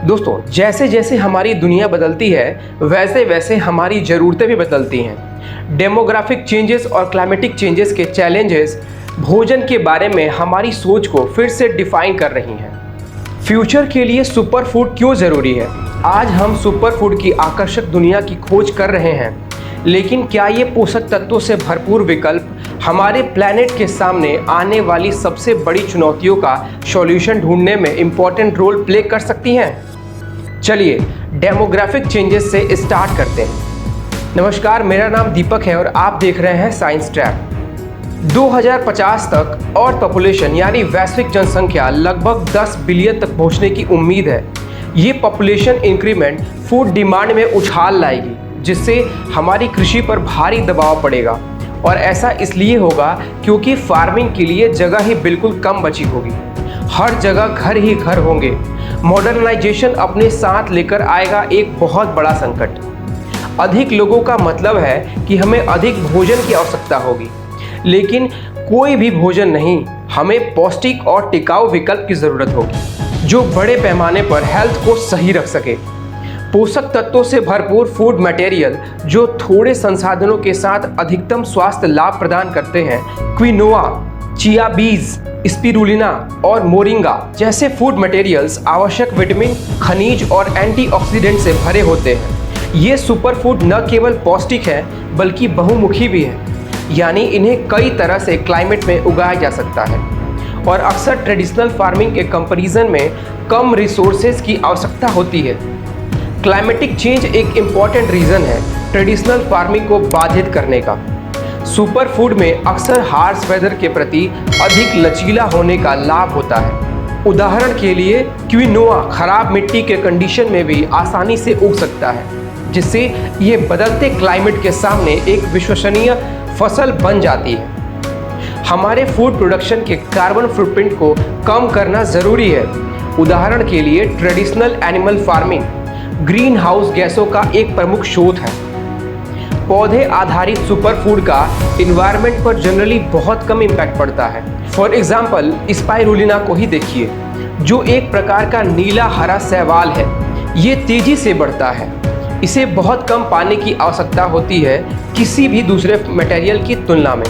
दोस्तों, जैसे जैसे हमारी दुनिया बदलती है वैसे वैसे हमारी ज़रूरतें भी बदलती हैं। डेमोग्राफिक चेंजेस और क्लाइमेटिक चेंजेस के चैलेंजेस भोजन के बारे में हमारी सोच को फिर से डिफाइन कर रही हैं। फ्यूचर के लिए सुपर फूड क्यों ज़रूरी है? आज हम सुपर फूड की आकर्षक दुनिया की खोज कर रहे हैं, लेकिन क्या ये पोषक तत्वों से भरपूर विकल्प हमारे प्लैनेट के सामने आने वाली सबसे बड़ी चुनौतियों का सॉल्यूशन ढूंढने में इम्पोर्टेंट रोल प्ले कर सकती हैं? चलिए डेमोग्राफिक चेंजेस से स्टार्ट करते हैं। नमस्कार, मेरा नाम दीपक है और आप देख रहे हैं साइंस ट्रैक। 2050 तक अर्थ पॉपुलेशन यानी वैश्विक जनसंख्या लगभग 10 बिलियन तक पहुंचने की उम्मीद है। ये पॉपुलेशन इंक्रीमेंट फूड डिमांड में उछाल लाएगी, जिससे हमारी कृषि पर भारी दबाव पड़ेगा। और ऐसा इसलिए होगा क्योंकि फार्मिंग के लिए जगह ही बिल्कुल कम बची होगी। हर जगह घर ही घर होंगे। मॉडर्नाइजेशन अपने साथ लेकर आएगा एक बहुत बड़ा संकट। अधिक लोगों का मतलब है कि हमें अधिक भोजन की आवश्यकता होगी, लेकिन कोई भी भोजन नहीं, हमें पौष्टिक और टिकाऊ विकल्प की ज़रूरत होगी जो बड़े पैमाने पर हेल्थ को सही रख सके। पोषक तत्वों से भरपूर फूड मटेरियल जो थोड़े संसाधनों के साथ अधिकतम स्वास्थ्य लाभ प्रदान करते हैं। क्विनोआ, चिया बीज, स्पिरुलिना और मोरिंगा जैसे फूड मटेरियल्स आवश्यक विटामिन, खनिज और एंटीऑक्सीडेंट से भरे होते हैं। ये सुपर फूड न केवल पौष्टिक है बल्कि बहुमुखी भी है, यानी इन्हें कई तरह से क्लाइमेट में उगाया जा सकता है और अक्सर ट्रेडिशनल फार्मिंग के कंपैरिजन में कम रिसोर्सेज की आवश्यकता होती है। क्लाइमेटिक चेंज एक इम्पॉर्टेंट रीज़न है ट्रेडिशनल फार्मिंग को बाधित करने का। सुपर फूड में अक्सर हार्श वेदर के प्रति अधिक लचीला होने का लाभ होता है। उदाहरण के लिए क्विनोआ खराब मिट्टी के कंडीशन में भी आसानी से उग सकता है, जिससे ये बदलते क्लाइमेट के सामने एक विश्वसनीय फसल बन जाती है। हमारे फूड प्रोडक्शन के कार्बन फुटप्रिंट को कम करना ज़रूरी है। उदाहरण के लिए traditional animal farming green house गैसों का एक प्रमुख स्रोत है। पौधे आधारित सुपर फूड का इन्वायरमेंट पर जनरली बहुत कम इम्पैक्ट पड़ता है। फॉर एग्जाम्पल स्पाइरुलिना को ही देखिए, जो एक प्रकार का नीला हरा शैवाल है। ये तेजी से बढ़ता है। इसे बहुत कम पानी की आवश्यकता होती है किसी भी दूसरे मटेरियल की तुलना में।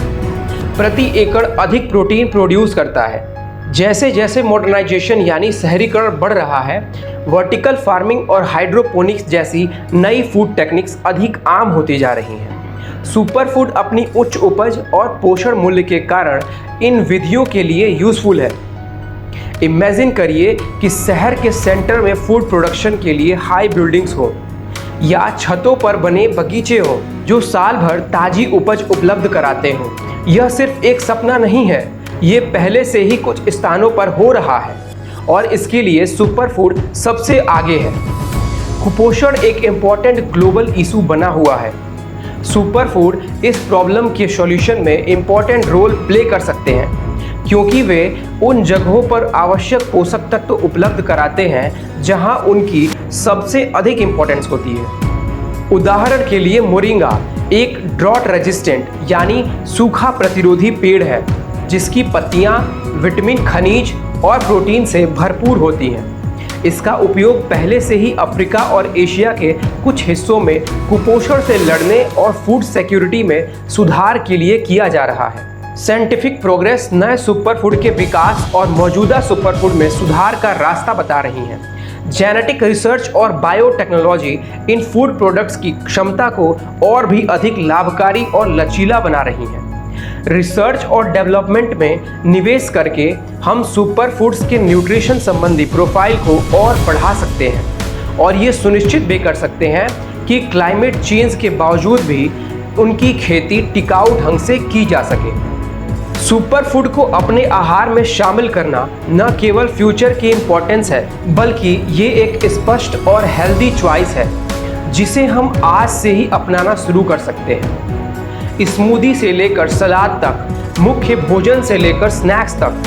प्रति एकड़ अधिक प्रोटीन प्रोड्यूस करता है। जैसे जैसे मॉडर्नाइजेशन यानी शहरीकरण बढ़ रहा है, वर्टिकल फार्मिंग और हाइड्रोपोनिक्स जैसी नई फूड टेक्निक्स अधिक आम होती जा रही हैं। सुपर फूड अपनी उच्च उपज और पोषण मूल्य के कारण इन विधियों के लिए यूजफुल है। इमेजिन करिए कि शहर के सेंटर में फूड प्रोडक्शन के लिए हाई बिल्डिंग्स हो या छतों पर बने बगीचे हो जो साल भर ताजी उपज उपलब्ध कराते हो। यह सिर्फ एक सपना नहीं है, ये पहले से ही कुछ स्थानों पर हो रहा है और इसके लिए सुपर फूड सबसे आगे है। कुपोषण एक इम्पॉर्टेंट ग्लोबल इशू बना हुआ है। सुपर फूड इस प्रॉब्लम के सॉल्यूशन में इम्पॉर्टेंट रोल प्ले कर सकते हैं, क्योंकि वे उन जगहों पर आवश्यक पोषक तत्व उपलब्ध कराते हैं जहां उनकी सबसे अधिक इम्पोर्टेंस होती है। उदाहरण के लिए मोरिंगा एक ड्रॉट रेजिस्टेंट यानी सूखा प्रतिरोधी पेड़ है, जिसकी पत्तियां विटामिन, खनिज और प्रोटीन से भरपूर होती हैं। इसका उपयोग पहले से ही अफ्रीका और एशिया के कुछ हिस्सों में कुपोषण से लड़ने और फूड सिक्योरिटी में सुधार के लिए किया जा रहा है। साइंटिफिक प्रोग्रेस नए सुपर फूड के विकास और मौजूदा सुपर फूड में सुधार का रास्ता बता रही है। जेनेटिक रिसर्च और बायोटेक्नोलॉजी इन फूड प्रोडक्ट्स की क्षमता को और भी अधिक लाभकारी और लचीला बना रही है। रिसर्च और डेवलपमेंट में निवेश करके हम सुपर फूड्स के न्यूट्रिशन संबंधी प्रोफाइल को और बढ़ा सकते हैं और ये सुनिश्चित भी कर सकते हैं कि क्लाइमेट चेंज के बावजूद भी उनकी खेती टिकाऊ ढंग से की जा सके। सुपर फूड को अपने आहार में शामिल करना न केवल फ्यूचर की इम्पोर्टेंस है, बल्कि ये एक स्पष्ट और हेल्दी चॉइस है जिसे हम आज से ही अपनाना शुरू कर सकते हैं। स्मूदी से लेकर सलाद तक, मुख्य भोजन से लेकर स्नैक्स तक,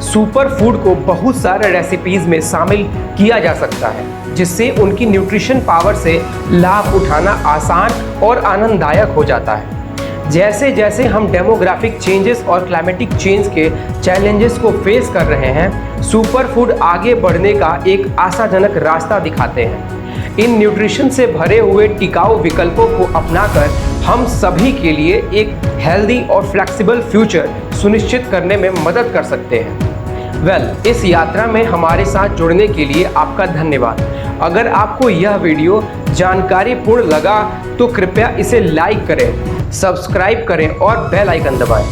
सुपर फूड को बहुत सारे रेसिपीज में शामिल किया जा सकता है, जिससे उनकी न्यूट्रिशन पावर से लाभ उठाना आसान और आनंददायक हो जाता है। जैसे जैसे हम डेमोग्राफिक चेंजेस और क्लाइमेटिक चेंज के चैलेंजेस को फेस कर रहे हैं, सुपर फूड आगे बढ़ने का एक आशाजनक रास्ता दिखाते हैं। इन न्यूट्रिशन से भरे हुए टिकाऊ विकल्पों को अपनाकर हम सभी के लिए एक हेल्दी और फ्लेक्सिबल फ्यूचर सुनिश्चित करने में मदद कर सकते हैं। इस यात्रा में हमारे साथ जुड़ने के लिए आपका धन्यवाद। अगर आपको यह वीडियो जानकारीपूर्ण लगा तो कृपया इसे लाइक करें, सब्सक्राइब करें और बेल आइकन दबाएं।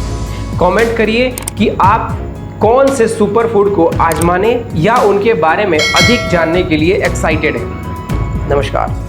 कमेंट करिए कि आप कौन से सुपर फूड को आजमाने या उनके बारे में अधिक जानने के लिए एक्साइटेड हैं। नमस्कार।